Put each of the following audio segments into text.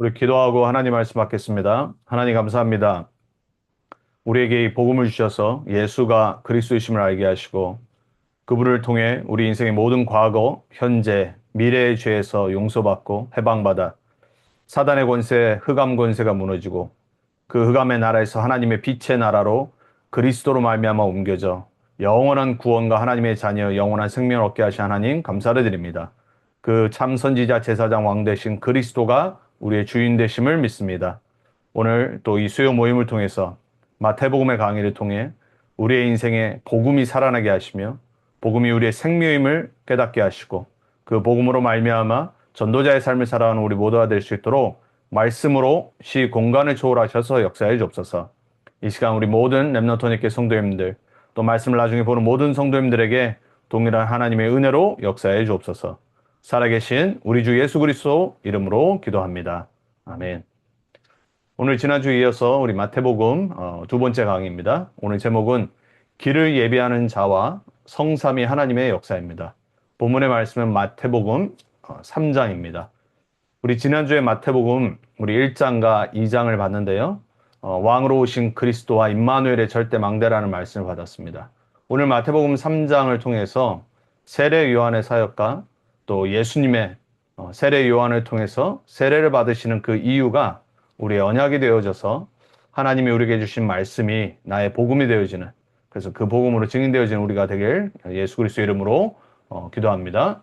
우리 기도하고 하나님 말씀 받겠습니다. 하나님 감사합니다. 우리에게 이 복음을 주셔서 예수가 그리스도이심을 알게 하시고 그분을 통해 우리 인생의 모든 과거, 현재, 미래의 죄에서 용서받고 해방받아 사단의 권세, 흑암 권세가 무너지고 그 흑암의 나라에서 하나님의 빛의 나라로 그리스도로 말미암아 옮겨져 영원한 구원과 하나님의 자녀, 영원한 생명을 얻게 하신 하나님 감사를 드립니다. 그 참 선지자 제사장 왕 되신 그리스도가 우리의 주인 되심을 믿습니다. 오늘 또 이 수요 모임을 통해서 마태복음의 강의를 통해 우리의 인생에 복음이 살아나게 하시며 복음이 우리의 생명임을 깨닫게 하시고 그 복음으로 말미암아 전도자의 삶을 살아가는 우리 모두가 될 수 있도록 말씀으로 시 공간을 초월하셔서 역사해 주옵소서. 이 시간 우리 모든 렘넌트님께 성도님들 또 말씀을 나중에 보는 모든 성도님들에게 동일한 하나님의 은혜로 역사해 주옵소서. 살아계신 우리 주 예수 그리스도 이름으로 기도합니다. 아멘. 오늘 지난주에 이어서 우리 마태복음 두 번째 강의입니다. 오늘 제목은 길을 예비하는 자와 성삼위 하나님의 역사입니다. 본문의 말씀은 마태복음 3장입니다. 우리 지난주에 마태복음 우리 1장과 2장을 봤는데요. 왕으로 오신 그리스도와 임마누엘의 절대 망대라는 말씀을 받았습니다. 오늘 마태복음 3장을 통해서 세례 요한의 사역과 또 예수님의 세례 요한을 통해서 세례를 받으시는 그 이유가 우리의 언약이 되어져서 하나님이 우리에게 주신 말씀이 나의 복음이 되어지는, 그래서 그 복음으로 증인되어지는 우리가 되길 예수 그리스도 이름으로 기도합니다.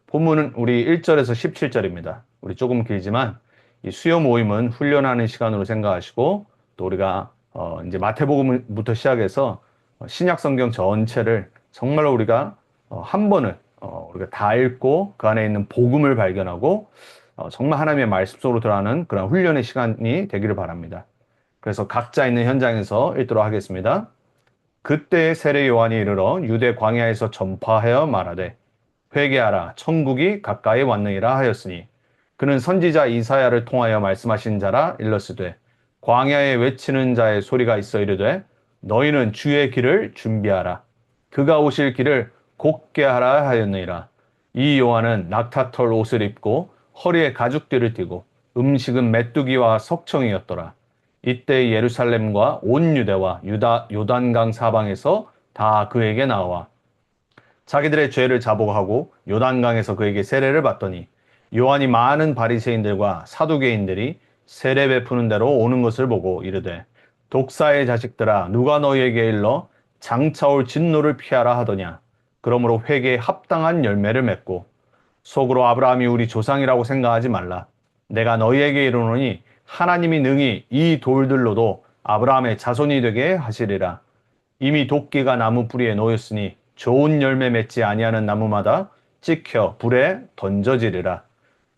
본문은 우리 1절에서 17절입니다. 우리 조금 길지만 이 수요 모임은 훈련하는 시간으로 생각하시고 또 우리가 이제 마태복음부터 시작해서 신약 성경 전체를 정말로 우리가 한 번을 우리가 다 읽고 그 안에 있는 복음을 발견하고 정말 하나님의 말씀 속으로 들어가는 그런 훈련의 시간이 되기를 바랍니다. 그래서 각자 있는 현장에서 읽도록 하겠습니다. 그때 세례 요한이 이르러 유대 광야에서 전파하여 말하되 회개하라 천국이 가까이 왔느니라 하였으니 그는 선지자 이사야를 통하여 말씀하신 자라 일렀으되 광야에 외치는 자의 소리가 있어 이르되 너희는 주의 길을 준비하라 그가 오실 길을 곧게 하라 하였느니라. 이 요한은 낙타털 옷을 입고 허리에 가죽띠를 띠고 음식은 메뚜기와 석청이었더라. 이때 예루살렘과 온 유대와 유다 요단강 사방에서 다 그에게 나와 자기들의 죄를 자복하고 요단강에서 그에게 세례를 받더니 요한이 많은 바리새인들과 사두개인들이 세례 베푸는 대로 오는 것을 보고 이르되 독사의 자식들아 누가 너희에게 일러 장차 올 진노를 피하라 하더냐. 그러므로 회개에 합당한 열매를 맺고 속으로 아브라함이 우리 조상이라고 생각하지 말라. 내가 너희에게 이르노니 하나님이 능히 이 돌들로도 아브라함의 자손이 되게 하시리라. 이미 도끼가 나무 뿌리에 놓였으니 좋은 열매 맺지 아니하는 나무마다 찍혀 불에 던져지리라.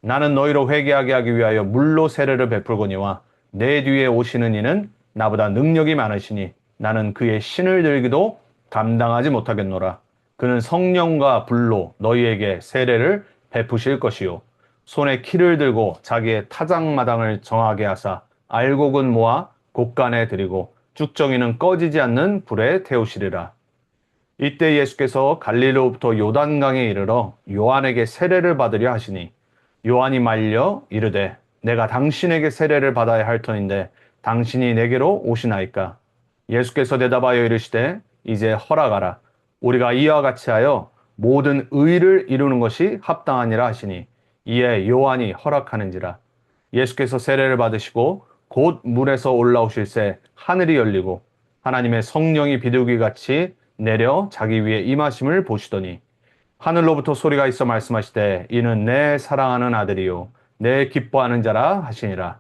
나는 너희로 회개하게 하기 위하여 물로 세례를 베풀거니와 내 뒤에 오시는 이는 나보다 능력이 많으시니 나는 그의 신을 들기도 감당하지 못하겠노라. 그는 성령과 불로 너희에게 세례를 베푸실 것이요 손에 키를 들고 자기의 타작마당을 정하게 하사 알곡은 모아 곡간에 들이고 쭉정이는 꺼지지 않는 불에 태우시리라. 이때 예수께서 갈릴리로부터 요단강에 이르러 요한에게 세례를 받으려 하시니 요한이 말려 이르되 내가 당신에게 세례를 받아야 할 터인데 당신이 내게로 오시나이까. 예수께서 대답하여 이르시되 이제 허락하라. 우리가 이와 같이 하여 모든 의를 이루는 것이 합당하니라 하시니 이에 요한이 허락하는지라. 예수께서 세례를 받으시고 곧 물에서 올라오실새 하늘이 열리고 하나님의 성령이 비둘기같이 내려 자기 위에 임하심을 보시더니 하늘로부터 소리가 있어 말씀하시되 이는 내 사랑하는 아들이요 내 기뻐하는 자라 하시니라.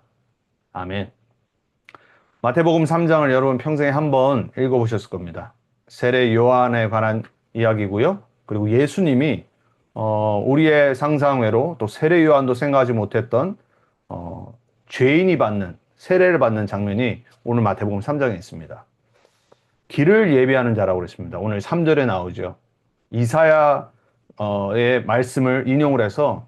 아멘. 마태복음 3장을 여러분 평생에 한 번 읽어보셨을 겁니다. 세례 요한에 관한 이야기고요. 그리고 예수님이 우리의 상상외로 또 세례 요한도 생각하지 못했던 죄인이 받는 세례를 받는 장면이 오늘 마태복음 3장에 있습니다. 길을 예비하는 자라고 그랬습니다. 오늘 3절에 나오죠. 이사야의 말씀을 인용을 해서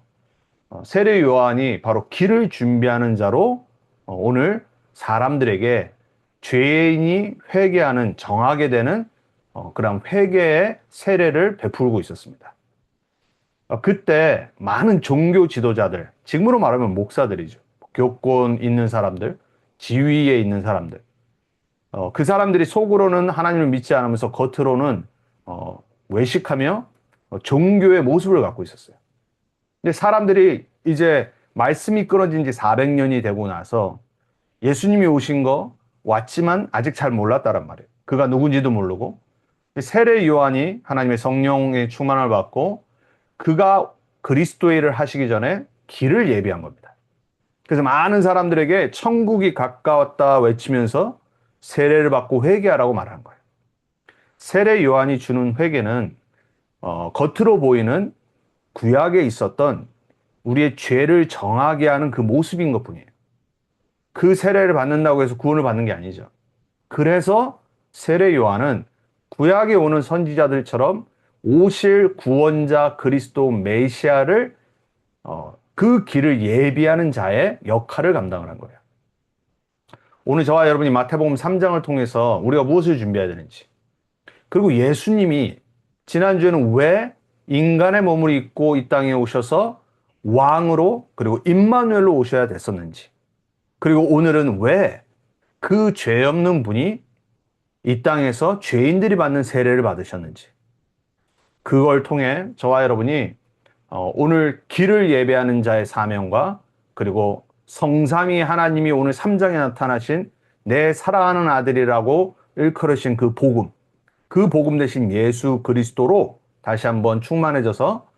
세례 요한이 바로 길을 준비하는 자로 오늘 사람들에게 죄인이 회개하는 정하게 되는 그런 회개의 세례를 베풀고 있었습니다. 그때 많은 종교 지도자들, 지금으로 말하면 목사들이죠. 교권 있는 사람들, 지위에 있는 사람들, 그 사람들이 속으로는 하나님을 믿지 않으면서 겉으로는 외식하며 종교의 모습을 갖고 있었어요. 근데 사람들이 이제 말씀이 끊어진 지 400년이 되고 나서 예수님이 오신 거 왔지만 아직 잘 몰랐다란 말이에요. 그가 누군지도 모르고 세례 요한이 하나님의 성령의 충만을 받고 그가 그리스도의 일을 하시기 전에 길을 예비한 겁니다. 그래서 많은 사람들에게 천국이 가까웠다 외치면서 세례를 받고 회개하라고 말하는 거예요. 세례 요한이 주는 회개는 겉으로 보이는 구약에 있었던 우리의 죄를 정하게 하는 그 모습인 것뿐이에요. 그 세례를 받는다고 해서 구원을 받는 게 아니죠. 그래서 세례 요한은 구약에 오는 선지자들처럼 오실 구원자 그리스도 메시아를 그 길을 예비하는 자의 역할을 감당을 한 거예요. 오늘 저와 여러분이 마태복음 3장을 통해서 우리가 무엇을 준비해야 되는지, 그리고 예수님이 지난주에는 왜 인간의 몸을 입고 이 땅에 오셔서 왕으로 그리고 임마누엘로 오셔야 됐었는지, 그리고 오늘은 왜 그 죄 없는 분이 이 땅에서 죄인들이 받는 세례를 받으셨는지, 그걸 통해 저와 여러분이 오늘 길을 예배하는 자의 사명과 그리고 성삼위 하나님이 오늘 3장에 나타나신 내 사랑하는 아들이라고 일컬으신 그 복음 대신 예수 그리스도로 다시 한번 충만해져서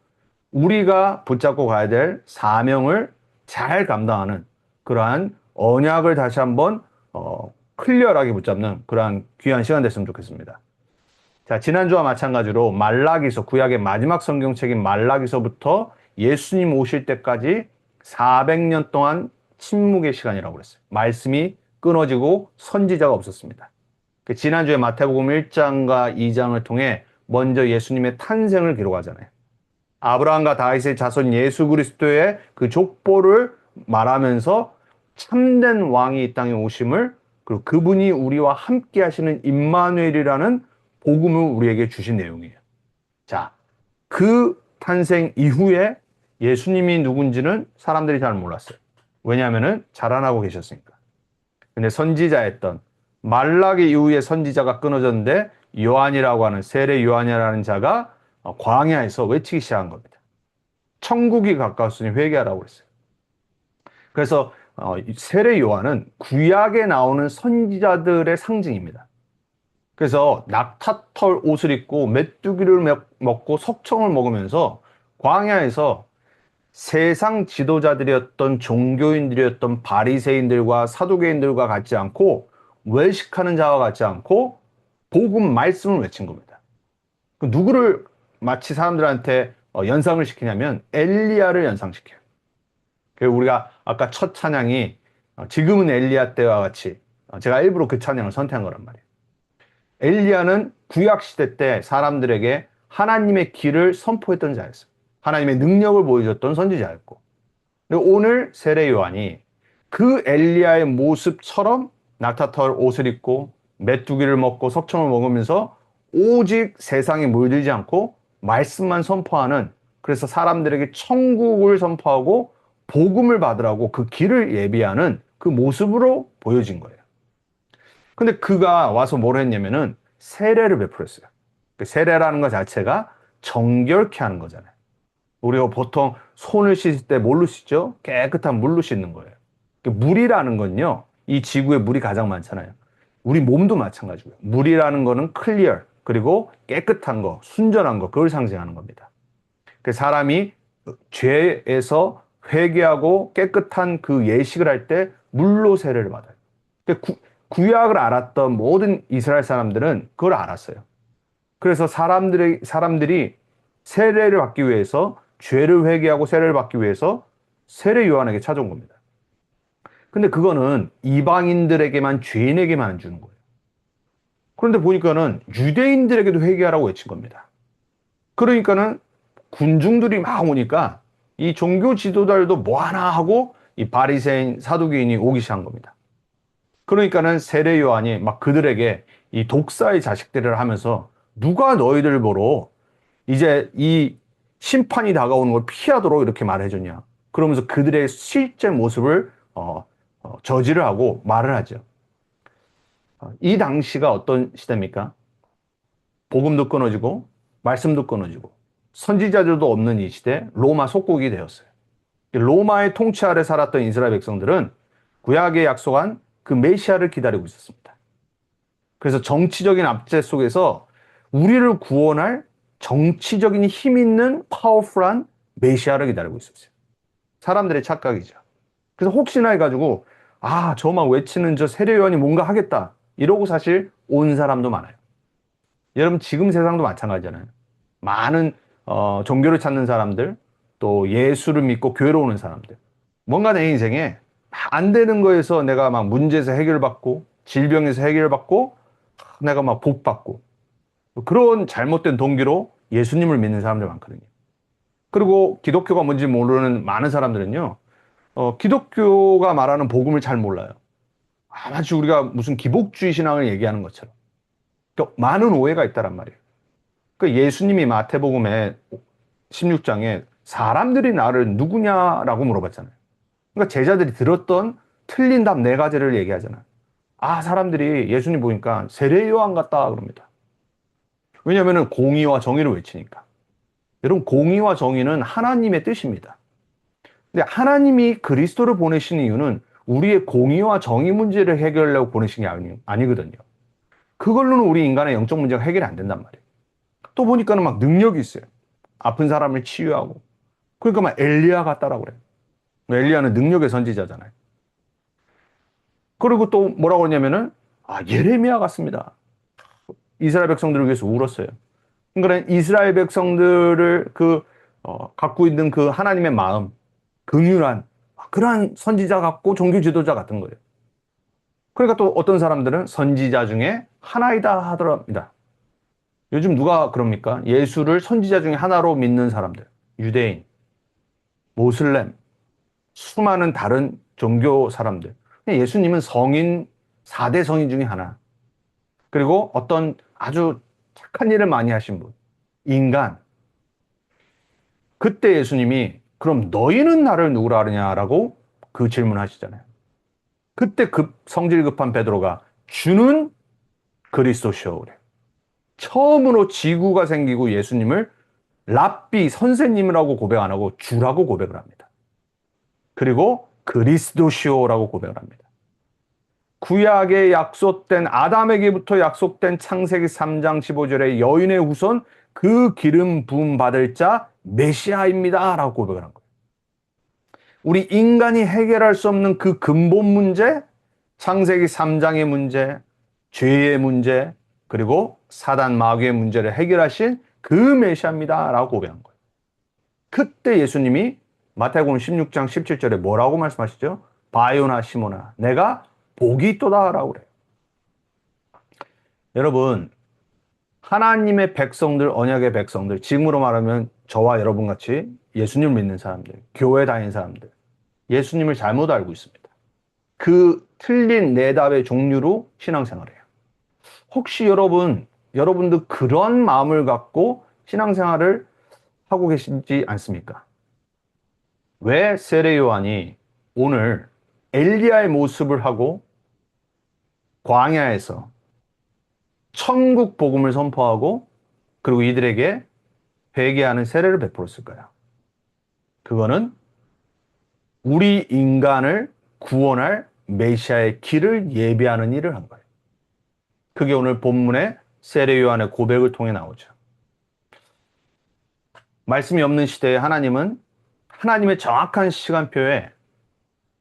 우리가 붙잡고 가야 될 사명을 잘 감당하는 그러한 언약을 다시 한번 클리어하게 붙잡는 그러한 귀한 시간 됐으면 좋겠습니다. 자, 지난주와 마찬가지로 말라기서, 구약의 마지막 성경책인 말라기서부터 예수님 오실 때까지 400년 동안 침묵의 시간이라고 그랬어요. 말씀이 끊어지고 선지자가 없었습니다. 지난주에 마태복음 1장과 2장을 통해 먼저 예수님의 탄생을 기록하잖아요. 아브라함과 다윗의 자손 예수 그리스도의 그 족보를 말하면서 참된 왕이 이 땅에 오심을, 그리고 그분이 우리와 함께 하시는 임마누엘이라는 복음을 우리에게 주신 내용이에요. 자, 그 탄생 이후에 예수님이 누군지는 사람들이 잘 몰랐어요. 왜냐하면 자라나고 계셨으니까. 근데 선지자였던 말라기 이후에 선지자가 끊어졌는데 요한이라고 하는, 세례 요한이라는 자가 광야에서 외치기 시작한 겁니다. 천국이 가까웠으니 회개하라고 그랬어요. 그래서 세례 요한은 구약에 나오는 선지자들의 상징입니다. 그래서 낙타털 옷을 입고 메뚜기를 먹고 석청을 먹으면서 광야에서 세상 지도자들이었던 종교인들이었던 바리새인들과 사두개인들과 같지 않고 외식하는 자와 같지 않고 복음 말씀을 외친 겁니다. 누구를 마치 사람들한테 연상을 시키냐면 엘리야를 연상시켜요. 우리가 아까 첫 찬양이 지금은 엘리야 때와 같이, 제가 일부러 그 찬양을 선택한 거란 말이에요. 엘리야는 구약 시대 때 사람들에게 하나님의 길을 선포했던 자였어요. 하나님의 능력을 보여줬던 선지자였고, 그리고 오늘 세례 요한이 그 엘리야의 모습처럼 낙타털 옷을 입고 메뚜기를 먹고 석청을 먹으면서 오직 세상에 물들지 않고 말씀만 선포하는, 그래서 사람들에게 천국을 선포하고 복음을 받으라고 그 길을 예비하는 그 모습으로 보여진 거예요. 근데 그가 와서 뭘 했냐면은 세례를 베풀었어요. 세례라는 것 자체가 정결케 하는 거잖아요. 우리가 보통 손을 씻을 때 뭘로 씻죠? 깨끗한 물로 씻는 거예요. 물이라는 건요, 이 지구에 물이 가장 많잖아요. 우리 몸도 마찬가지고요. 물이라는 거는 클리어, 그리고 깨끗한 거, 순전한 거, 그걸 상징하는 겁니다. 사람이 죄에서 회개하고 깨끗한 그 예식을 할 때 물로 세례를 받아요. 구약을 알았던 모든 이스라엘 사람들은 그걸 알았어요. 그래서 사람들이 세례를 받기 위해서, 죄를 회개하고 세례를 받기 위해서 세례 요한에게 찾아온 겁니다. 근데 그거는 이방인들에게만, 죄인에게만 주는 거예요. 그런데 보니까는 유대인들에게도 회개하라고 외친 겁니다. 그러니까는 군중들이 막 오니까 이 종교 지도자들도 뭐 하나 하고 이 바리새인, 사두개인이 오기 시작한 겁니다. 그러니까는 세례 요한이 막 그들에게 이 독사의 자식들을 하면서 누가 너희들 보러 이제 이 심판이 다가오는 걸 피하도록 이렇게 말해줬냐. 그러면서 그들의 실제 모습을 저지를 하고 말을 하죠. 이 당시가 어떤 시대입니까? 복음도 끊어지고 말씀도 끊어지고 선지자들도 없는 이 시대 로마 속국이 되었어요. 로마의 통치 아래 살았던 이스라엘 백성들은 구약에 약속한 그 메시아를 기다리고 있었습니다. 그래서 정치적인 압제 속에서 우리를 구원할 정치적인 힘 있는 파워풀한 메시아를 기다리고 있었어요. 사람들의 착각이죠. 그래서 혹시나 해가지고 저 막 외치는 저 세례요한이 뭔가 하겠다 이러고 사실 온 사람도 많아요. 여러분 지금 세상도 마찬가지잖아요. 많은 종교를 찾는 사람들, 또 예수를 믿고 교회로 오는 사람들. 뭔가 내 인생에 안 되는 거에서 내가 막 문제에서 해결받고 질병에서 해결받고 내가 막 복받고 그런 잘못된 동기로 예수님을 믿는 사람들 많거든요. 그리고 기독교가 뭔지 모르는 많은 사람들은요, 기독교가 말하는 복음을 잘 몰라요. 마치 우리가 무슨 기복주의 신앙을 얘기하는 것처럼. 그러니까 많은 오해가 있다란 말이에요. 그 예수님이 마태복음에 16장에 사람들이 나를 누구냐라고 물어봤잖아요. 그러니까 제자들이 들었던 틀린 답 네 가지를 얘기하잖아요. 사람들이 예수님 보니까 세례 요한 같다 그럽니다. 왜냐하면 공의와 정의를 외치니까. 여러분 공의와 정의는 하나님의 뜻입니다. 근데 하나님이 그리스도를 보내신 이유는 우리의 공의와 정의 문제를 해결하려고 보내신 게 아니거든요. 그걸로는 우리 인간의 영적 문제가 해결이 안 된단 말이에요. 또 보니까는 막 능력이 있어요. 아픈 사람을 치유하고. 그러니까 막 엘리야 같다라고 그래요. 엘리야는 능력의 선지자잖아요. 그리고 또 뭐라고 하냐면은 예레미야 같습니다. 이스라엘 백성들을 위해서 울었어요. 그러니까 이스라엘 백성들을 갖고 있는 그 하나님의 마음, 긍휼한 그러한 선지자 같고 종교 지도자 같은 거예요. 그러니까 또 어떤 사람들은 선지자 중에 하나이다 하더랍니다. 요즘 누가 그럽니까? 예수를 선지자 중에 하나로 믿는 사람들. 유대인, 모슬렘, 수많은 다른 종교 사람들. 예수님은 성인, 4대 성인 중에 하나. 그리고 어떤 아주 착한 일을 많이 하신 분. 인간. 그때 예수님이 그럼 너희는 나를 누구라 하느냐라고 그 질문하시잖아요. 그때 성질 급한 베드로가 주는 그리스도시오 그래. 처음으로 지구가 생기고 예수님을 랍비 선생님이라고 고백 안 하고 주라고 고백을 합니다. 그리고 그리스도시오라고 고백을 합니다. 구약에 약속된 아담에게부터 약속된 창세기 3장 15절의 여인의 후손 그 기름 부음 받을 자 메시아입니다 라고 고백을 한 거예요. 우리 인간이 해결할 수 없는 그 근본 문제, 창세기 3장의 문제, 죄의 문제, 그리고 사단 마귀의 문제를 해결하신 그 메시아입니다 라고 고백한 거예요. 그때 예수님이 마태복음 16장 17절에 뭐라고 말씀하시죠? 바요나 시모나 내가 복이 있도다 라고 그래요. 여러분 하나님의 백성들, 언약의 백성들, 지금으로 말하면 저와 여러분 같이 예수님을 믿는 사람들, 교회 다니는 사람들, 예수님을 잘못 알고 있습니다. 그 틀린 내답의 종류로 신앙생활해요. 혹시 여러분도 그런 마음을 갖고 신앙생활을 하고 계시지 않습니까? 왜 세례 요한이 오늘 엘리야의 모습을 하고 광야에서 천국 복음을 선포하고 그리고 이들에게 회개하는 세례를 베풀었을까요? 그거는 우리 인간을 구원할 메시아의 길을 예비하는 일을 한 거예요. 그게 오늘 본문의 세례 요한의 고백을 통해 나오죠. 말씀이 없는 시대에 하나님은 하나님의 정확한 시간표에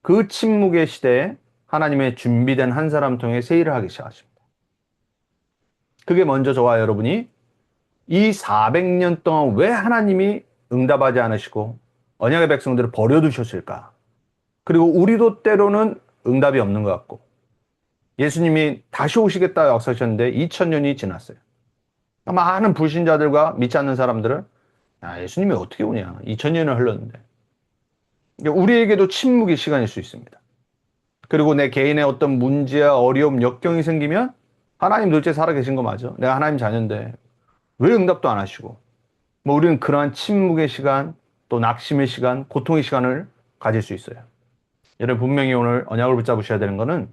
그 침묵의 시대에 하나님의 준비된 한 사람 통해 새 일을 하기 시작하십니다. 그게 먼저 저와 여러분이 이 400년 동안 왜 하나님이 응답하지 않으시고 언약의 백성들을 버려두셨을까? 그리고 우리도 때로는 응답이 없는 것 같고 예수님이 다시 오시겠다 약속하셨는데 2000년이 지났어요. 많은 불신자들과 믿지 않는 사람들은 예수님이 어떻게 오냐? 2000년을 흘렀는데. 우리에게도 침묵의 시간일 수 있습니다. 그리고 내 개인의 어떤 문제야 어려움, 역경이 생기면 하나님 도대체 살아계신 거 맞아? 내가 하나님 자녀인데 왜 응답도 안 하시고? 우리는 그러한 침묵의 시간, 또 낙심의 시간, 고통의 시간을 가질 수 있어요. 여러분 분명히 오늘 언약을 붙잡으셔야 되는 것은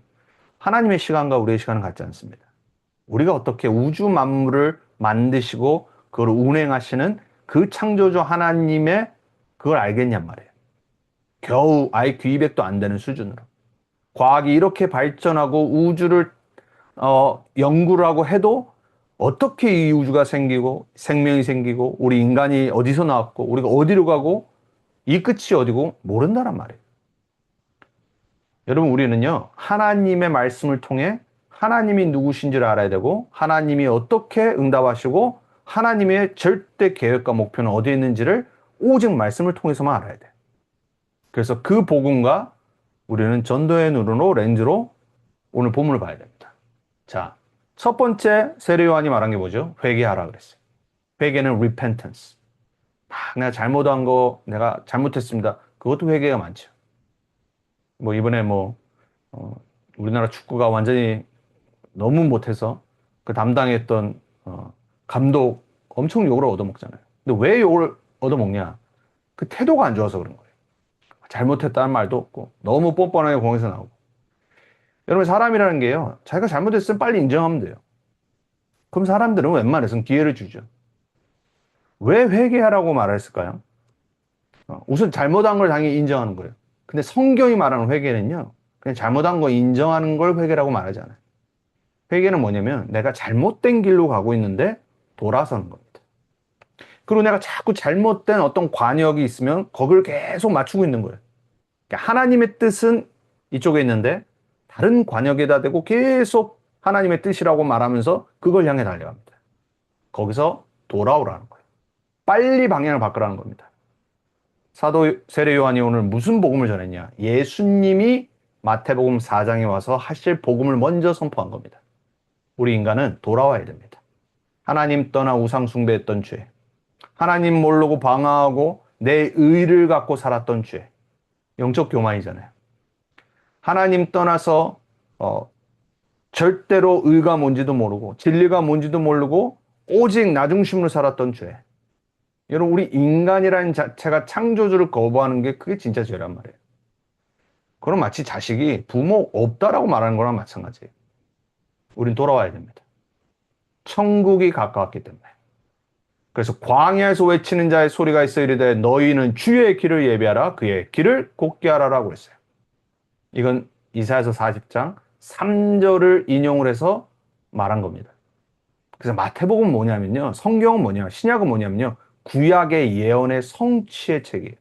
하나님의 시간과 우리의 시간은 같지 않습니다. 우리가 어떻게 우주 만물을 만드시고 그걸 운행하시는 그 창조주 하나님의 그걸 알겠냔 말이에요. 겨우 IQ 200도 안 되는 수준으로. 과학이 이렇게 발전하고 우주를 연구를 하고 해도 어떻게 이 우주가 생기고 생명이 생기고 우리 인간이 어디서 나왔고 우리가 어디로 가고 이 끝이 어디고 모른다란 말이에요. 여러분 우리는요 하나님의 말씀을 통해 하나님이 누구신지를 알아야 되고 하나님이 어떻게 응답하시고 하나님의 절대 계획과 목표는 어디에 있는지를 오직 말씀을 통해서만 알아야 돼. 그래서 그 복음과 우리는 전도의 눈으로 렌즈로 오늘 본문을 봐야 됩니다. 자, 첫 번째 세례 요한이 말한 게 뭐죠? 회개하라 그랬어요. 회개는 repentance. 내가 잘못한 거, 내가 잘못했습니다. 그것도 회개가 많죠. 뭐 이번에 우리나라 축구가 완전히 너무 못해서 그 담당했던 감독 엄청 욕을 얻어먹잖아요. 근데 왜 욕을 얻어먹냐? 그 태도가 안 좋아서 그런 거예요. 잘못했다는 말도 없고 너무 뻔뻔하게 공에서 나오고. 여러분 사람이라는 게요. 자기가 잘못했으면 빨리 인정하면 돼요. 그럼 사람들은 웬만해서는 기회를 주죠. 왜 회개하라고 말했을까요? 우선 잘못한 걸 당연히 인정하는 거예요. 근데 성경이 말하는 회개는요. 그냥 잘못한 거 인정하는 걸 회개라고 말하잖아요. 회개는 뭐냐면 내가 잘못된 길로 가고 있는데 돌아서는 겁니다. 그리고 내가 자꾸 잘못된 어떤 관역이 있으면 거기를 계속 맞추고 있는 거예요. 그러니까 하나님의 뜻은 이쪽에 있는데 다른 관역에다 대고 계속 하나님의 뜻이라고 말하면서 그걸 향해 달려갑니다. 거기서 돌아오라는 거예요. 빨리 방향을 바꾸라는 겁니다. 사도 세례 요한이 오늘 무슨 복음을 전했냐? 예수님이 마태복음 4장에 와서 하실 복음을 먼저 선포한 겁니다. 우리 인간은 돌아와야 됩니다. 하나님 떠나 우상 숭배했던 죄, 하나님 모르고 방황하고 내 의를 갖고 살았던 죄, 영적 교만이잖아요. 하나님 떠나서 절대로 의가 뭔지도 모르고 진리가 뭔지도 모르고 오직 나 중심으로 살았던 죄. 여러분 우리 인간이라는 자체가 창조주를 거부하는 게 그게 진짜 죄란 말이에요. 그럼 마치 자식이 부모 없다라고 말하는 거랑 마찬가지예요. 우린 돌아와야 됩니다. 천국이 가까웠기 때문에. 그래서 광야에서 외치는 자의 소리가 있어 이르되 너희는 주의 길을 예비하라 그의 길을 곧게 하라라고 했어요. 이건 이사야서 40장 3절을 인용을 해서 말한 겁니다. 그래서 마태복음은 뭐냐면요. 성경은 뭐냐, 신약은 뭐냐면요. 구약의 예언의 성취의 책이에요.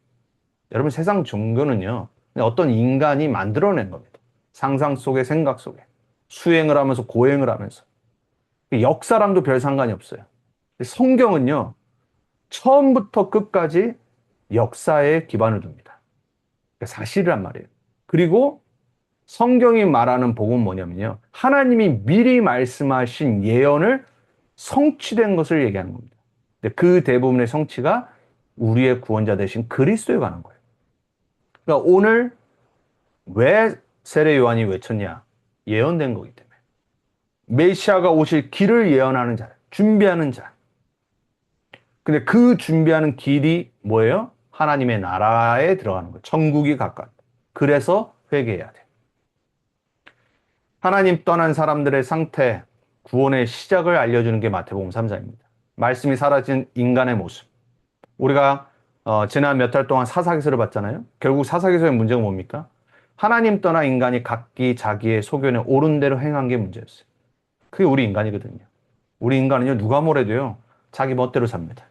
여러분 세상 종교는요. 어떤 인간이 만들어낸 겁니다. 상상 속에 생각 속에. 수행을 하면서 고행을 하면서. 역사랑도 별 상관이 없어요. 성경은요. 처음부터 끝까지 역사에 기반을 둡니다. 사실이란 말이에요. 그리고 성경이 말하는 복음은 뭐냐면요. 하나님이 미리 말씀하신 예언을 성취된 것을 얘기하는 겁니다. 그 대부분의 성취가 우리의 구원자 되신 그리스도에 관한 거예요. 그러니까 오늘 왜 세례 요한이 외쳤냐? 예언된 거기 때문에. 메시아가 오실 길을 예언하는 자, 준비하는 자. 근데 그 준비하는 길이 뭐예요? 하나님의 나라에 들어가는 거예요. 천국이 가깝다. 그래서 회개해야 돼. 하나님 떠난 사람들의 상태, 구원의 시작을 알려주는 게 마태복음 3장입니다. 말씀이 사라진 인간의 모습. 우리가 지난 몇 달 동안 사사기서를 봤잖아요. 결국 사사기서의 문제가 뭡니까? 하나님 떠나 인간이 각기 자기의 소견에 옳은 대로 행한 게 문제였어요. 그게 우리 인간이거든요. 우리 인간은요, 누가 뭐래도요, 자기 멋대로 삽니다.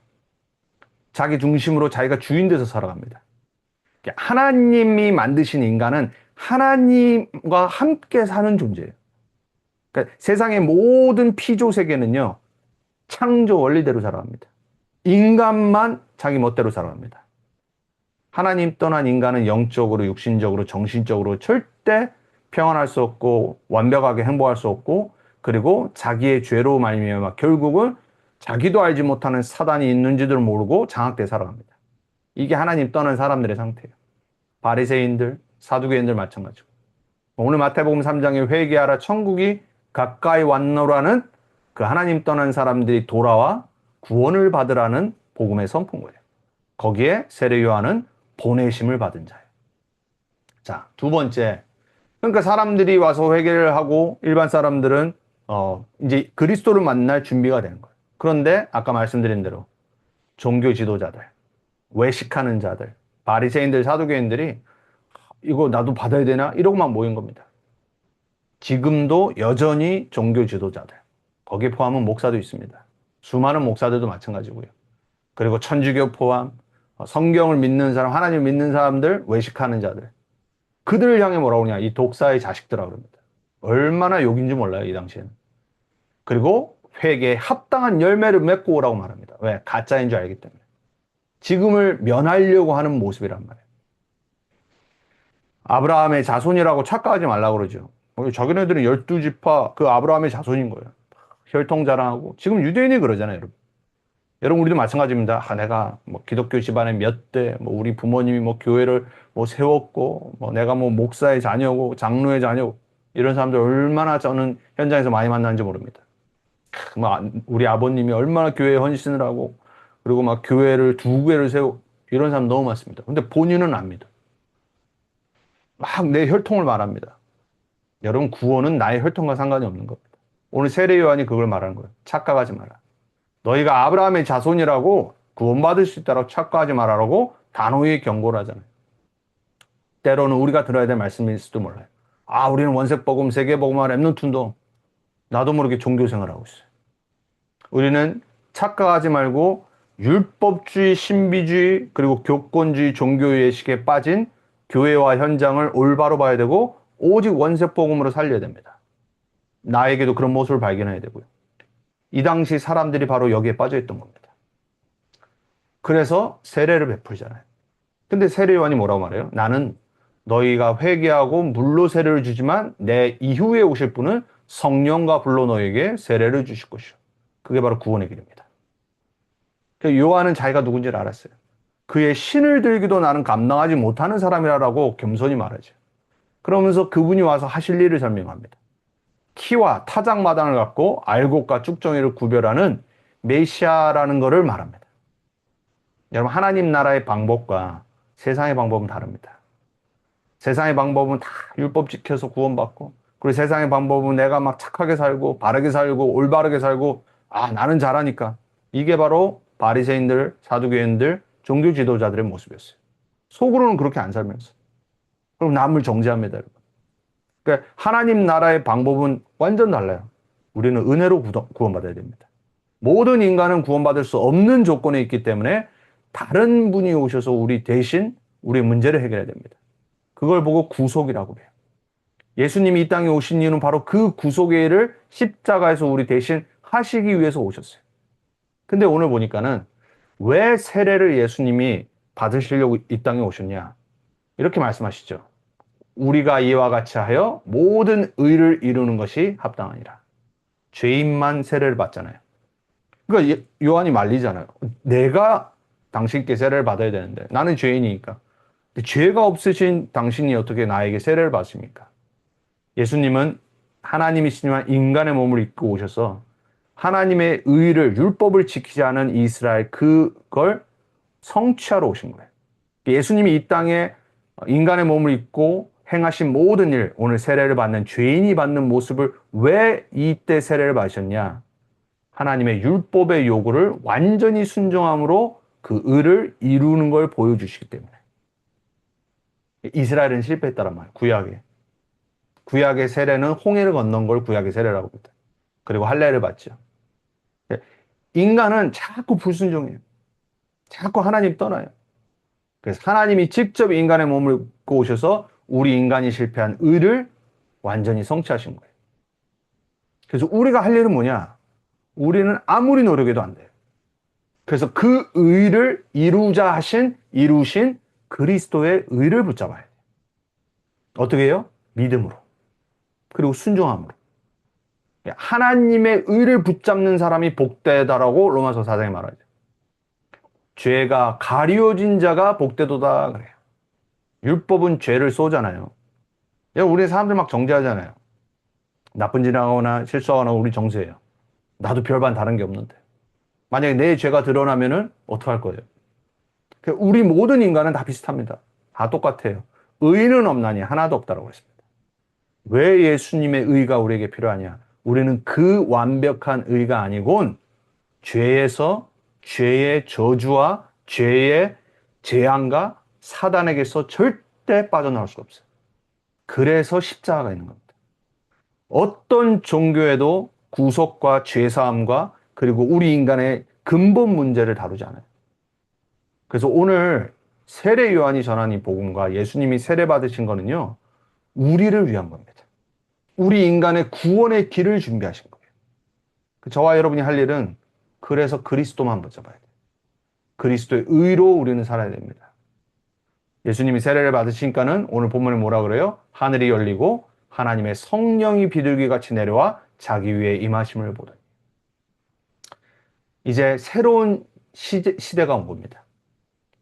자기 중심으로 자기가 주인 돼서 살아갑니다. 하나님이 만드신 인간은 하나님과 함께 사는 존재예요. 그러니까 세상의 모든 피조 세계는요, 창조 원리대로 살아갑니다. 인간만 자기 멋대로 살아갑니다. 하나님 떠난 인간은 영적으로, 육신적으로, 정신적으로 절대 평안할 수 없고 완벽하게 행복할 수 없고 그리고 자기의 죄로 말미암아 결국은 자기도 알지 못하는 사단이 있는지도 모르고 장악돼 살아갑니다. 이게 하나님 떠난 사람들의 상태예요. 바리새인들, 사두개인들 마찬가지고. 오늘 마태복음 3장에 회개하라 천국이 가까이 왔노라는 그 하나님 떠난 사람들이 돌아와 구원을 받으라는 복음의 선포인 거예요. 거기에 세례 요한은 보내심을 받은 자예요. 자, 두 번째. 그러니까 사람들이 와서 회개를 하고 일반 사람들은 이제 그리스도를 만날 준비가 되는 거예요. 그런데 아까 말씀드린 대로 종교 지도자들, 외식하는 자들, 바리새인들, 사두개인들이 이거 나도 받아야 되나? 이러고만 모인 겁니다. 지금도 여전히 종교 지도자들, 거기에 포함은 목사도 있습니다. 수많은 목사들도 마찬가지고요. 그리고 천주교 포함, 성경을 믿는 사람, 하나님을 믿는 사람들, 외식하는 자들. 그들을 향해 뭐라고 하냐? 이 독사의 자식들아 그럽니다. 얼마나 욕인지 몰라요, 이 당시에는. 그리고 회개에 합당한 열매를 맺고 오라고 말합니다. 왜? 가짜인 줄 알기 때문에. 지금을 면하려고 하는 모습이란 말이에요. 아브라함의 자손이라고 착각하지 말라고 그러죠. 자기네들은 12지파 그 아브라함의 자손인 거예요. 혈통 자랑하고. 지금 유대인이 그러잖아요, 여러분. 여러분, 우리도 마찬가지입니다. 내가 뭐 기독교 집안에 몇 대, 뭐 우리 부모님이 뭐 교회를 뭐 세웠고, 뭐 내가 뭐 목사의 자녀고, 장로의 자녀고, 이런 사람들 얼마나 저는 현장에서 많이 만나는지 모릅니다. 막 우리 아버님이 얼마나 교회에 헌신을 하고, 그리고 막 교회를 두 개를 세우고, 이런 사람 너무 많습니다. 근데 본인은 압니다. 막 내 혈통을 말합니다. 여러분, 구원은 나의 혈통과 상관이 없는 겁니다. 오늘 세례 요한이 그걸 말하는 거예요. 착각하지 마라. 너희가 아브라함의 자손이라고 구원받을 수 있다고 착각하지 말아라고 단호히 경고를 하잖아요. 때로는 우리가 들어야 될 말씀일지도 몰라요. 우리는 원색복음, 세계복음화 랩넌트운동. 나도 모르게 종교생활을 하고 있어요. 우리는 착각하지 말고 율법주의, 신비주의, 그리고 교권주의 종교의식에 빠진 교회와 현장을 올바로 봐야 되고 오직 원색복음으로 살려야 됩니다. 나에게도 그런 모습을 발견해야 되고요. 이 당시 사람들이 바로 여기에 빠져있던 겁니다. 그래서 세례를 베풀잖아요. 근데 세례 요한이 뭐라고 말해요? 나는 너희가 회개하고 물로 세례를 주지만 내 이후에 오실 분은 성령과 불로 너희에게 세례를 주실 것이요. 그게 바로 구원의 길입니다. 요한은 자기가 누군지를 알았어요. 그의 신을 들기도 나는 감당하지 못하는 사람이라고 겸손히 말하죠. 그러면서 그분이 와서 하실 일을 설명합니다. 키와 타작마당을 갖고 알곡과 쭉정이를 구별하는 메시아라는 것을 말합니다. 여러분, 하나님 나라의 방법과 세상의 방법은 다릅니다. 세상의 방법은 다 율법 지켜서 구원받고, 그리고 세상의 방법은 내가 막 착하게 살고 바르게 살고 올바르게 살고 나는 잘하니까. 이게 바로 바리새인들, 사두개인들, 종교 지도자들의 모습이었어요. 속으로는 그렇게 안 살면서. 그럼 남을 정죄합니다, 여러분. 그러니까 하나님 나라의 방법은 완전 달라요. 우리는 은혜로 구원받아야 됩니다. 모든 인간은 구원받을 수 없는 조건에 있기 때문에 다른 분이 오셔서 우리 대신 우리의 문제를 해결해야 됩니다. 그걸 보고 구속이라고 해요. 예수님이 이 땅에 오신 이유는 바로 그 구속의 일을 십자가에서 우리 대신 하시기 위해서 오셨어요. 근데 오늘 보니까는 왜 세례를 예수님이 받으시려고 이 땅에 오셨냐? 이렇게 말씀하시죠. 우리가 이와 같이 하여 모든 의를 이루는 것이 합당하니라. 죄인만 세례를 받잖아요. 그러니까 요한이 말리잖아요. 내가 당신께 세례를 받아야 되는데 나는 죄인이니까. 죄가 없으신 당신이 어떻게 나에게 세례를 받습니까? 예수님은 하나님이시지만 인간의 몸을 입고 오셔서 하나님의 의를, 율법을 지키지 않은 이스라엘 그걸 성취하러 오신 거예요. 예수님이 이 땅에 인간의 몸을 입고 행하신 모든 일, 오늘 세례를 받는 죄인이 받는 모습을 왜 이때 세례를 받으셨냐? 하나님의 율법의 요구를 완전히 순종함으로 그 의를 이루는 걸 보여주시기 때문에. 이스라엘은 실패했다란 말이에요. 구약에. 구약의 세례는 홍해를 건넌 걸 구약의 세례라고 합니다. 그리고 할례를 받죠. 인간은 자꾸 불순종해요. 자꾸 하나님 떠나요. 그래서 하나님이 직접 인간의 몸을 입고 오셔서 우리 인간이 실패한 의를 완전히 성취하신 거예요. 그래서 우리가 할 일은 뭐냐? 우리는 아무리 노력해도 안 돼요. 그래서 그 의를 이루신 그리스도의 의를 붙잡아야 돼요. 어떻게 해요? 믿음으로. 그리고 순종함으로. 하나님의 의를 붙잡는 사람이 복되다라고 로마서 4장에 말하죠. 죄가 가리워진 자가 복되도다 그래요. 율법은 죄를 쏘잖아요. 우리 사람들 막 정죄하잖아요. 나쁜 짓 하거나 실수하거나 우리 정죄해요. 나도 별반 다른 게 없는데. 만약에 내 죄가 드러나면은 어떡할 거예요? 우리 모든 인간은 다 비슷합니다. 다 똑같아요. 의는 없나니 하나도 없다라고 했습니다. 왜 예수님의 의가 우리에게 필요하냐? 우리는 그 완벽한 의가 아니곤 죄에서 죄의 저주와 죄의 재앙과 사단에게서 절대 빠져나올 수가 없어요. 그래서 십자가가 있는 겁니다. 어떤 종교에도 구속과 죄사함과 그리고 우리 인간의 근본 문제를 다루지 않아요. 그래서 오늘 세례 요한이 전한 이 복음과 예수님이 세례 받으신 거는요, 우리를 위한 겁니다. 우리 인간의 구원의 길을 준비하신 거예요. 저와 여러분이 할 일은 그래서 그리스도만 붙잡아야 돼요. 그리스도의 의로 우리는 살아야 됩니다. 예수님이 세례를 받으시니까는 오늘 본문에 뭐라 그래요? 하늘이 열리고 하나님의 성령이 비둘기같이 내려와 자기 위에 임하심을 보더니. 이제 새로운 시대가 온 겁니다.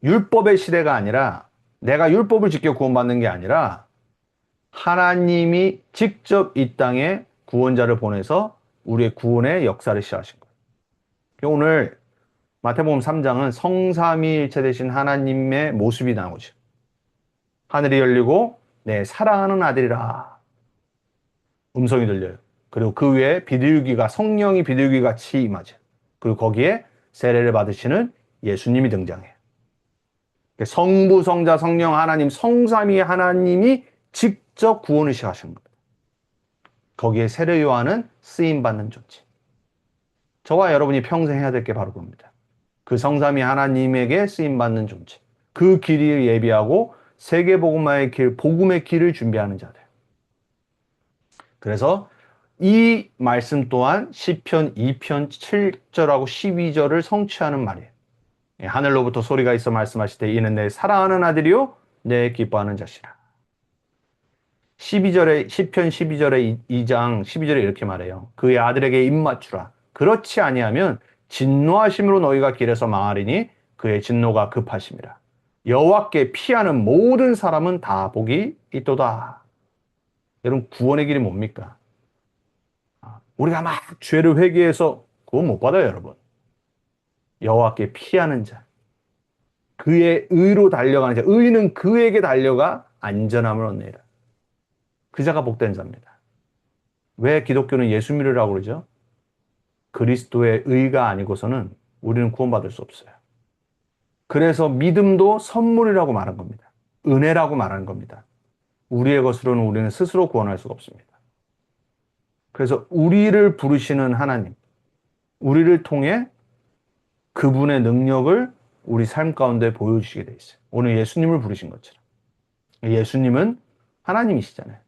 율법의 시대가 아니라 내가 율법을 지켜 구원받는 게 아니라 하나님이 직접 이 땅에 구원자를 보내서 우리의 구원의 역사를 시작하신 거예요. 오늘 마태복음 3장은 성삼위일체 되신 하나님의 모습이 나오죠. 하늘이 열리고 내 사랑하는 아들이라 음성이 들려요. 그리고 그 위에 비둘기가 성령이 비둘기같이 임하죠. 그리고 거기에 세례를 받으시는 예수님이 등장해요. 성부, 성자, 성령, 하나님, 성삼위 하나님이 직접 구원을 시작하신 겁니다. 거기에 세례 요한은 쓰임받는 존재. 저와 여러분이 평생 해야 될 게 바로 그겁니다. 그 성삼위 하나님에게 쓰임받는 존재. 그 길을 예비하고 세계복음화의 길, 복음의 길을 준비하는 자들. 그래서 이 말씀 또한 시편 2편 7절하고 12절을 성취하는 말이에요. 하늘로부터 소리가 있어 말씀하실 때 이는 내 사랑하는 아들이요 내 기뻐하는 자시라. 12절에 시편 12절에 2장 12절에 이렇게 말해요. 그의 아들에게 입맞추라. 그렇지 아니하면 진노하심으로 너희가 길에서 망하리니 그의 진노가 급하심이라. 여호와께 피하는 모든 사람은 다 복이 있도다. 여러분 구원의 길이 뭡니까? 우리가 막 죄를 회개해서 구원 못 받아요, 여러분. 여호와께 피하는 자. 그의 의로 달려가는 자. 의는 그에게 달려가 안전함을 얻느니라. 그 자가 복된 자입니다. 왜 기독교는 예수 믿으라고 그러죠? 그리스도의 의가 아니고서는 우리는 구원받을 수 없어요. 그래서 믿음도 선물이라고 말한 겁니다. 은혜라고 말하는 겁니다. 우리의 것으로는 우리는 스스로 구원할 수가 없습니다. 그래서 우리를 부르시는 하나님, 우리를 통해 그분의 능력을 우리 삶 가운데 보여주시게 돼 있어요. 오늘 예수님을 부르신 것처럼. 예수님은 하나님이시잖아요.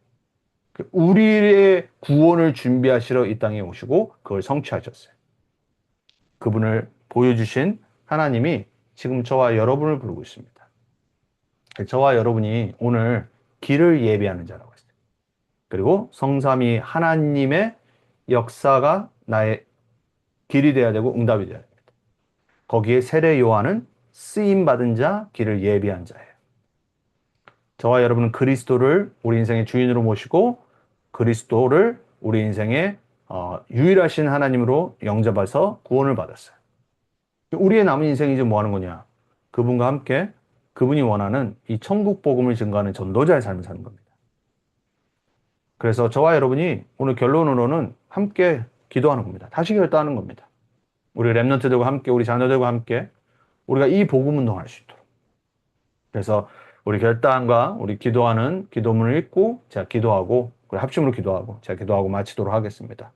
우리의 구원을 준비하시러 이 땅에 오시고 그걸 성취하셨어요. 그분을 보여주신 하나님이 지금 저와 여러분을 부르고 있습니다. 저와 여러분이 오늘 길을 예비하는 자라고 했어요. 그리고 성삼위 하나님의 역사가 나의 길이 되어야 되고 응답이 되어야 됩니다. 거기에 세례 요한은 쓰임받은 자, 길을 예비한 자예요. 저와 여러분은 그리스도를 우리 인생의 주인으로 모시고 그리스도를 우리 인생의 유일하신 하나님으로 영접해서 구원을 받았어요. 우리의 남은 인생이 이제 뭐 하는 거냐? 그분과 함께 그분이 원하는 이 천국 복음을 증거하는 전도자의 삶을 사는 겁니다. 그래서 저와 여러분이 오늘 결론으로는 함께 기도하는 겁니다. 다시 결단하는 겁니다. 우리 랩런트들과 함께, 우리 자녀들과 함께 우리가 이 복음 운동할 수 있도록. 그래서 우리 결단과 우리 기도하는 기도문을 읽고 제가 기도하고 그리고 합심으로 기도하고 제가 기도하고 마치도록 하겠습니다.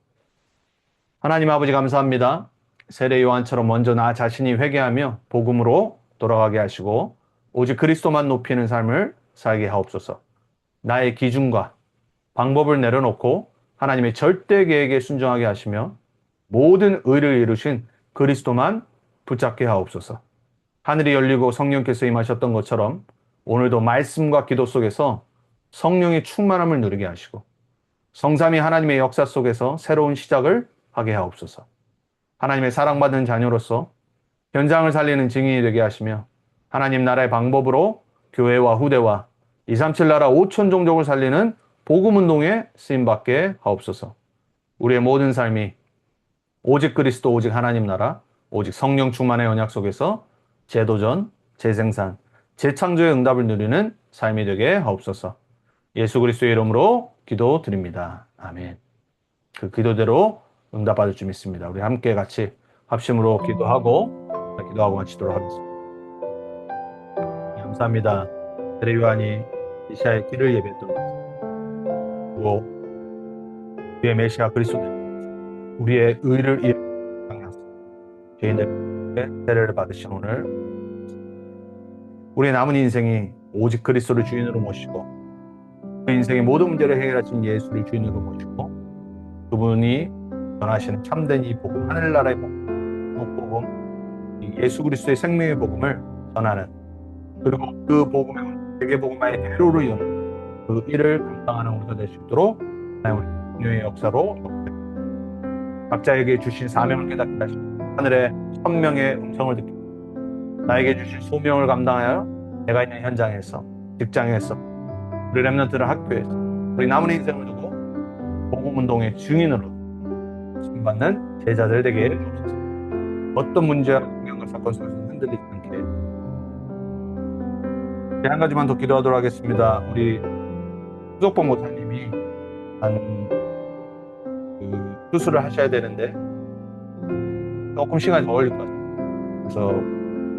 하나님 아버지 감사합니다. 세례 요한처럼 먼저 나 자신이 회개하며 복음으로 돌아가게 하시고 오직 그리스도만 높이는 삶을 살게 하옵소서. 나의 기준과 방법을 내려놓고 하나님의 절대 계획에 순종하게 하시며 모든 의를 이루신 그리스도만 붙잡게 하옵소서. 하늘이 열리고 성령께서 임하셨던 것처럼 오늘도 말씀과 기도 속에서 성령의 충만함을 누리게 하시고 성삼위 하나님의 역사 속에서 새로운 시작을 하게 하옵소서. 하나님의 사랑받는 자녀로서 현장을 살리는 증인이 되게 하시며 하나님 나라의 방법으로 교회와 후대와 237 나라 5천 종족을 살리는 복음운동에 쓰임받게 하옵소서. 우리의 모든 삶이 오직 그리스도, 오직 하나님 나라, 오직 성령 충만의 언약 속에서 재도전, 재생산, 재창조의 응답을 누리는 삶이 되게 하옵소서. 예수 그리스도의 이름으로 기도드립니다. 아멘. 그 기도대로 응답받을 줄 믿습니다. 우리 함께 같이 합심으로 기도하고 마치도록 하겠습니다. 감사합니다. 세례 요한이 이시아의 길을 예배했도록 그리고 우리의 메시아 그리스도 우리의 의를 이루는 죄인들에게 세례를 받으신 오늘 우리의 남은 인생이 오직 그리스도를 주인으로 모시고 그 인생의 모든 문제를 해결하신 예수를 주인으로 모시고 그분이 전하시는 참된 이 복음, 하늘나라의 복음, 이 예수 그리스도의 생명의 복음을 전하는 그리고 그 복음의 세계 복음화의 대로를 여는 그 일을 감당하는 우리가 될 수 있도록 하나님 우리 공유의 역사로 각자에게 주신 사명을 깨닫게 하시고 하늘의 천명의 음성을 듣고 나에게 주신 소명을 감당하여 내가 있는 현장에서 직장에서 우리 렘넌트를 학교에서 우리 남은 인생을 두고 복음운동의 증인으로 받는 제자들 되게 해주옵소서. 어떤 문제와 환경과 사건 속에서 흔들리지 않게 한 가지만 더 기도하도록 하겠습니다. 우리 수석봉 목사님이 수술을 하셔야 되는데 조금 시간이 더 걸릴 것 같아요. 그래서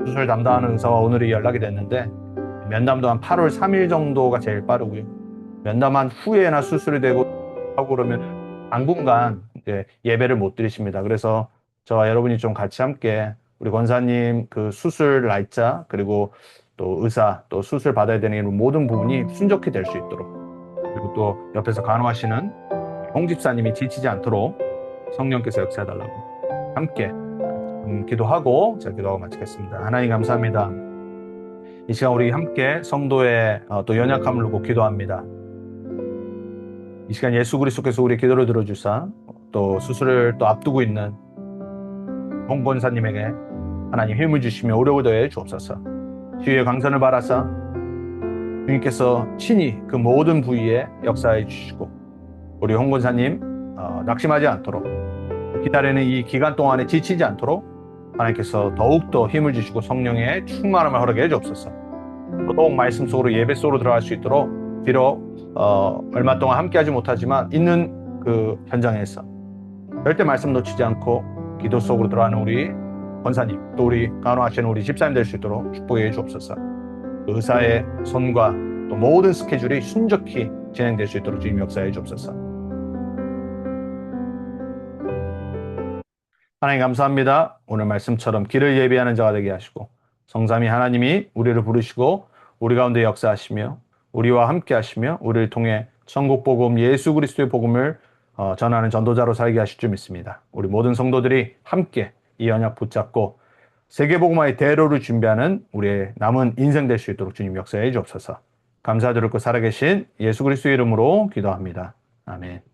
수술 담당하는 의사와 오늘이 연락이 됐는데 면담도 한 8월 3일 정도가 제일 빠르고요. 면담한 후에나 수술이 되고 하고 그러면 당분간 이제 예배를 못 드리십니다. 그래서 저와 여러분이 좀 같이 함께 우리 권사님 그 수술 날짜 그리고 또 의사 또 수술 받아야 되는 모든 부분이 순적히 될 수 있도록 그리고 또 옆에서 간호하시는 홍 집사님이 지치지 않도록 성령께서 역사해달라고 함께 기도하고 제가 기도하고 마치겠습니다. 하나님 감사합니다. 이 시간 우리 함께 성도의 또 연약함을 두고 기도합니다. 이 시간 예수 그리스도께서 우리의 기도를 들어주사 또 수술을 또 앞두고 있는 홍 권사님에게 하나님 힘을 주시며 오력을 더해 주옵소서. 주의 강선을 바라사 주님께서 친히 그 모든 부위에 역사해 주시고 우리 홍 권사님 낙심하지 않도록 기다리는 이 기간 동안에 지치지 않도록 하나님께서 더욱더 힘을 주시고 성령의 충만함을 허락해 주옵소서. 더욱 말씀 속으로 예배 속으로 들어갈 수 있도록 비록 얼마 동안 함께하지 못하지만 있는 그 현장에서 절대 말씀 놓치지 않고 기도 속으로 들어가는 우리 권사님 또 우리 간호하시는 우리 집사님 될 수 있도록 축복해 주옵소서. 그 의사의 손과 또 모든 스케줄이 순적히 진행될 수 있도록 주님 역사해 주옵소서. 하나님 감사합니다. 오늘 말씀처럼 길을 예비하는 자가 되게 하시고 성삼위 하나님이 우리를 부르시고 우리 가운데 역사하시며 우리와 함께 하시며 우리를 통해 천국 복음 예수 그리스도의 복음을 전하는 전도자로 살게 하실 줄 믿습니다. 우리 모든 성도들이 함께 이 언약 붙잡고 세계 복음화의 대로를 준비하는 우리의 남은 인생 될 수 있도록 주님 역사해 주옵소서. 감사드리고 살아계신 예수 그리스도의 이름으로 기도합니다. 아멘.